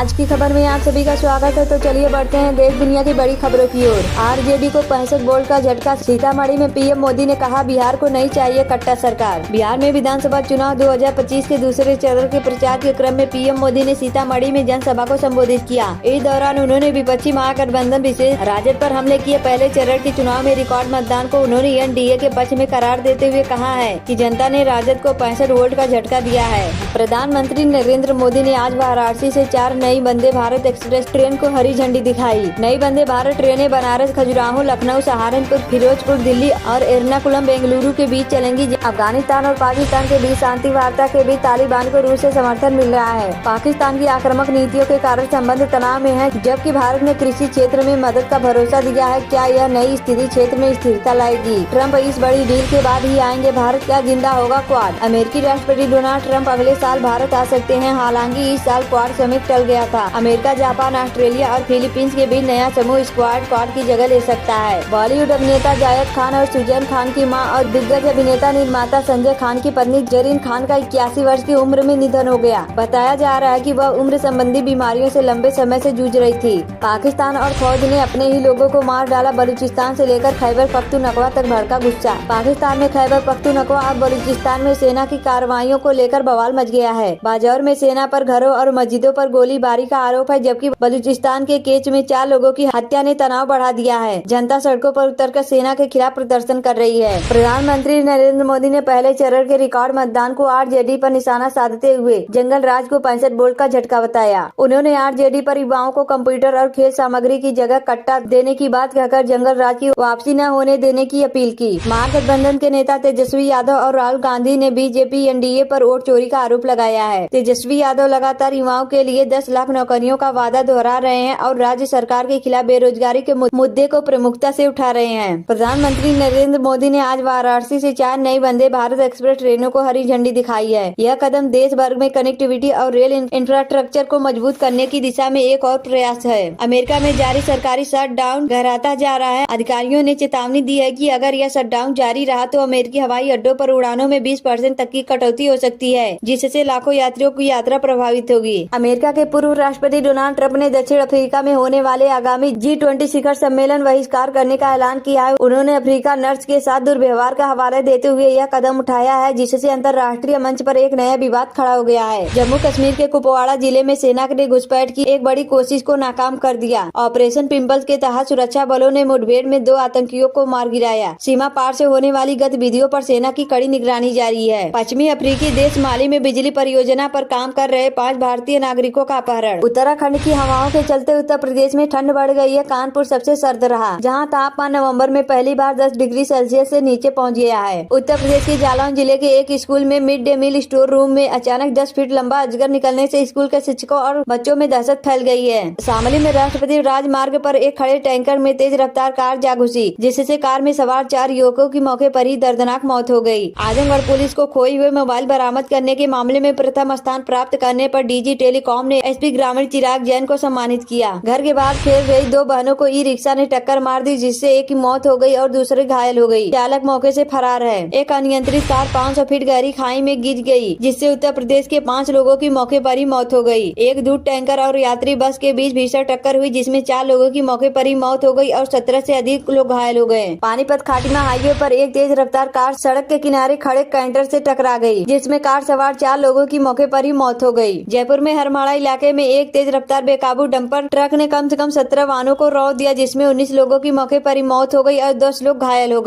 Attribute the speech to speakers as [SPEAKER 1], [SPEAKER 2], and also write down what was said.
[SPEAKER 1] आज की खबर में आप सभी का स्वागत है। तो चलिए बढ़ते हैं देश दुनिया की बड़ी खबरों की ओर। आरजेडी को 65 वोल्ट का झटका। सीतामढ़ी में पीएम मोदी ने कहा, बिहार को नहीं चाहिए कट्टा सरकार। बिहार में विधानसभा चुनाव 2025 के दूसरे चरण के प्रचार के क्रम में पीएम मोदी ने सीतामढ़ी में जनसभा को संबोधित किया। इस दौरान उन्होंने विपक्षी महागठबंधन विशेष राजद पर हमले किए। पहले चरण के चुनाव में रिकॉर्ड मतदान को उन्होंने एनडीए के पक्ष में करार देते हुए कहा है कि जनता ने राजद को 65 वोल्ट का झटका दिया है। प्रधानमंत्री नरेंद्र मोदी ने आज वाराणसी से 4 नई वंदे भारत एक्सप्रेस ट्रेन को हरी झंडी दिखाई। नई वंदे भारत ट्रेनें बनारस, खजुराहो, लखनऊ, सहारनपुर, फिरोजपुर, दिल्ली और एर्नाकुलम, बेंगलुरु के बीच चलेंगी। अफगानिस्तान और पाकिस्तान के बीच शांति वार्ता के बीच तालिबान को रूस से समर्थन मिल रहा है। पाकिस्तान की आक्रामक नीतियों के कारण संबंध तनाव में है, जबकि भारत ने कृषि क्षेत्र में मदद का भरोसा दिया है। क्या यह नई स्थिति क्षेत्र में स्थिरता लाएगी? ट्रंप इस बड़ी डील के बाद ही आएंगे भारत, क्या जिंदा होगा क्वाड? अमेरिकी राष्ट्रपति डोनाल्ड ट्रंप अगले साल भारत आ सकते हैं। हालांकि इस साल क्वाड समिट टल गया था। अमेरिका, जापान, ऑस्ट्रेलिया और फिलीपींस के बीच नया समूह क्वाड की जगह ले सकता है। बॉलीवुड अभिनेता जायद खान और सुजैन खान की मां और दिग्गज अभिनेता निर्माता संजय खान की पत्नी जरीन खान का 81 वर्ष की उम्र में निधन हो गया। बताया जा रहा है कि वह उम्र संबंधी बीमारियों से लंबे समय से जूझ रही थी। पाकिस्तान और फौज ने अपने ही लोगों को मार डाला। बलूचिस्तान से लेकर खैबर पख्तूनख्वा तक भड़का गुस्सा। पाकिस्तान में खैबर पख्तूनख्वा और बलूचिस्तान में सेना की कार्रवाइयों को लेकर बवाल मच गया है। बाजौर में सेना पर घरों और मस्जिदों पर गोलीबारी का आरोप है, जबकि बलूचिस्तान के केच में 4 लोगों की हत्या ने तनाव बढ़ा दिया है। जनता सड़कों पर उतरकर सेना के खिलाफ प्रदर्शन कर रही है। प्रधानमंत्री नरेंद्र मोदी ने पहले चरण के रिकॉर्ड मतदान को आरजेडी पर निशाना साधते हुए जंगल राज को 65 वोल्ट का झटका बताया। उन्होंने आरजेडी पर युवाओं को कंप्यूटर और खेल सामग्री की जगह कट्टा देने की बात कहकर जंगल राज की वापसी न होने देने की अपील की। महागठबंधन के नेता तेजस्वी यादव और राहुल गांधी ने बीजेपी एनडीए पर वोट चोरी का आरोप लगाया है। तेजस्वी यादव लगातार युवाओं के लिए 10 लाख नौकरियों का वादा दोहरा रहे हैं और राज्य सरकार के खिलाफ बेरोजगारी के मुद्दे को प्रमुखता से उठा रहे हैं। प्रधानमंत्री नरेंद्र मोदी ने आज वाराणसी से 4 नई वंदे भारत एक्सप्रेस ट्रेनों को हरी झंडी दिखाई है। यह कदम देश भर में कनेक्टिविटी और रेल इंफ्रास्ट्रक्चर को मजबूत करने की दिशा में एक और प्रयास है। अमेरिका में जारी सरकारी शटडाउन गहराता जा रहा है। अधिकारियों ने चेतावनी दी है कि अगर यह शटडाउन जारी रहा तो अमेरिकी हवाई अड्डों पर उड़ानों में 20% तक की कटौती हो सकती है, जिससे लाखों यात्रियों की यात्रा प्रभावित होगी। अमेरिका के पूर्व राष्ट्रपति डोनाल्ड ट्रंप ने दक्षिण अफ्रीका में होने वाले आगामी G20 शिखर सम्मेलन बहिष्कार करने का ऐलान किया है। उन्होंने अफ्रीका नर्स के साथ दुर्व्यवहार का हवाला देते हुए यह कदम उठाया है, जिससे अंतर्राष्ट्रीय मंच पर एक नया विवाद खड़ा हो गया है। जम्मू कश्मीर के कुपवाड़ा जिले में सेना ने घुसपैठ की एक बड़ी कोशिश को नाकाम कर दिया। ऑपरेशन पिंपल्स के तहत सुरक्षा बलों ने मुठभेड़ में 2 आतंकियों को मार गिराया। सीमा पार से होने वाली गतिविधियों पर सेना की कड़ी निगरानी जारी है। पश्चिमी अफ्रीकी देश माली में बिजली परियोजना पर काम कर रहे 5 भारतीय नागरिकों का अपहरण। उत्तराखंड की हवाओं के चलते उत्तर प्रदेश में ठंड बढ़ गई है। कानपुर सबसे सर्द रहा, जहां तापमान नवंबर में पहली बार 10 डिग्री सेल्सियस से नीचे पहुंच गया है। उत्तर प्रदेश के जालौन जिले के एक स्कूल में mid day meal store room में अचानक 10 फीट लंबा अजगर निकलने से स्कूल के शिक्षकों और बच्चों में दहशत फैल गई है। शामली में राष्ट्रपति राजमार्ग पर एक खड़े टैंकर में तेज रफ्तार कार जा घुसी, जिससे कार में सवार 4 युवकों की मौके पर ही दर्दनाक मौत हो गई। आजमगढ़ पुलिस को खोए हुए मोबाइल बरामद करने के मामले में प्रथम स्थान प्राप्त करने पर डीजी टेलीकॉम ने एसपी ग्रामीण चिराग जैन को सम्मानित किया। घर के बाहर खेल रही 2 बहनों को ई रिक्शा ने टक्कर मार दी, जिससे एक की मौत हो गई और दूसरे घायल हो गई। चालक मौके से फरार है। एक अनियंत्रित कार 500 फीट गहरी खाई में गिर गई, जिससे उत्तर प्रदेश के 5 लोगों की मौके पर ही मौत हो गई। एक दूध टैंकर और यात्री बस के बीच भीषण टक्कर हुई, जिसमें 4 लोगों की मौके पर ही मौत हो गई और 17 से अधिक लोग घायल हो गए। पानीपत खाटिमा हाईवे पर एक तेज रफ्तार कार सड़क के किनारे खड़े कैंटर से टकरा गई, जिसमें कार सवार 4 लोगों की मौके पर ही मौत हो गई। जयपुर में हरमाड़ा इलाके में एक तेज रफ्तार बेकाबू डंपर ट्रक ने कम से कम 17 वाहनों को रौंद दिया, जिसमें 19 लोगों की मौके पर ही मौत हो गई और 10 लोग घायल हो गए।